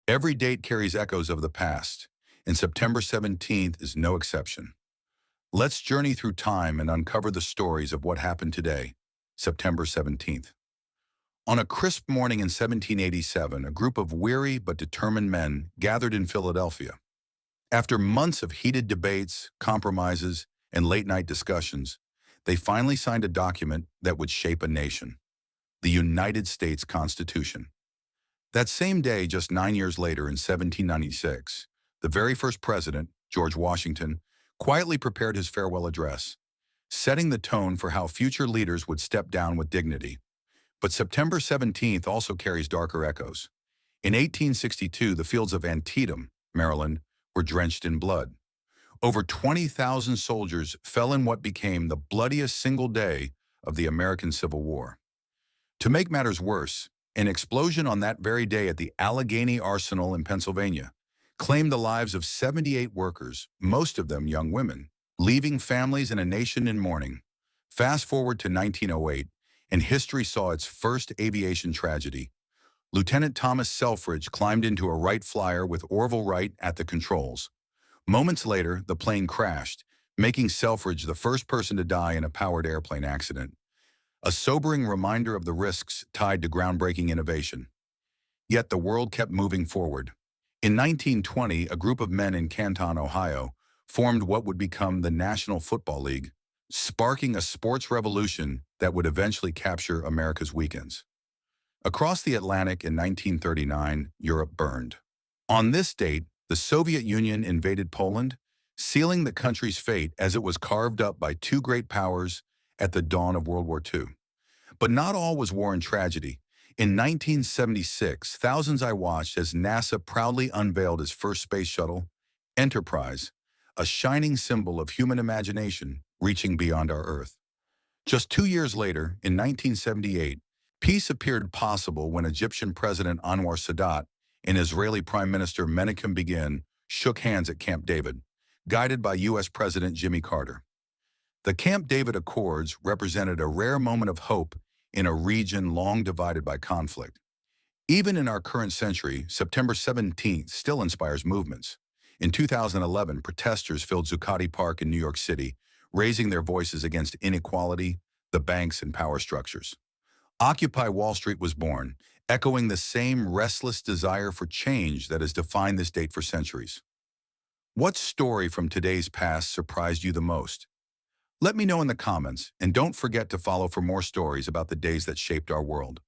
Every date carries echoes of the past, and September 17th is no exception. Let's journey through time and uncover the stories of what happened today, September 17th. On a crisp morning in 1787, a group of weary but determined men gathered in Philadelphia. After months of heated debates, compromises, and late-night discussions, they finally signed a document that would shape a nation, the United States Constitution. That same day, just 9 years later in 1796, the very first president, George Washington, quietly prepared his farewell address, setting the tone for how future leaders would step down with dignity. But September 17th also carries darker echoes. In 1862, the fields of Antietam, Maryland, were drenched in blood. Over 20,000 soldiers fell in what became the bloodiest single day of the American Civil War. To make matters worse, an explosion on that very day at the Allegheny Arsenal in Pennsylvania claimed the lives of 78 workers, most of them young women, leaving families and a nation in mourning. Fast forward to 1908, and history saw its first aviation tragedy. Lieutenant Thomas Selfridge climbed into a Wright Flyer with Orville Wright at the controls. Moments later, the plane crashed, making Selfridge the first person to die in a powered airplane accident. A sobering reminder of the risks tied to groundbreaking innovation. Yet the world kept moving forward. In 1920, a group of men in Canton, Ohio, formed what would become the National Football League, sparking a sports revolution that would eventually capture America's weekends. Across the Atlantic in 1939, Europe burned. On this date, the Soviet Union invaded Poland, sealing the country's fate as it was carved up by two great powers at the dawn of World War II. But not all was war and tragedy. In 1976, thousands I watched as NASA proudly unveiled its first space shuttle, Enterprise, a shining symbol of human imagination reaching beyond our Earth. Just 2 years later, in 1978, peace appeared possible when Egyptian President Anwar Sadat and Israeli Prime Minister Menachem Begin shook hands at Camp David, guided by U.S. President Jimmy Carter. The Camp David Accords represented a rare moment of hope in a region long divided by conflict. Even in our current century, September 17th still inspires movements. In 2011, protesters filled Zuccotti Park in New York City, raising their voices against inequality, the banks, and power structures. Occupy Wall Street was born, echoing the same restless desire for change that has defined this date for centuries. What story from today's past surprised you the most? Let me know in the comments, and don't forget to follow for more stories about the days that shaped our world.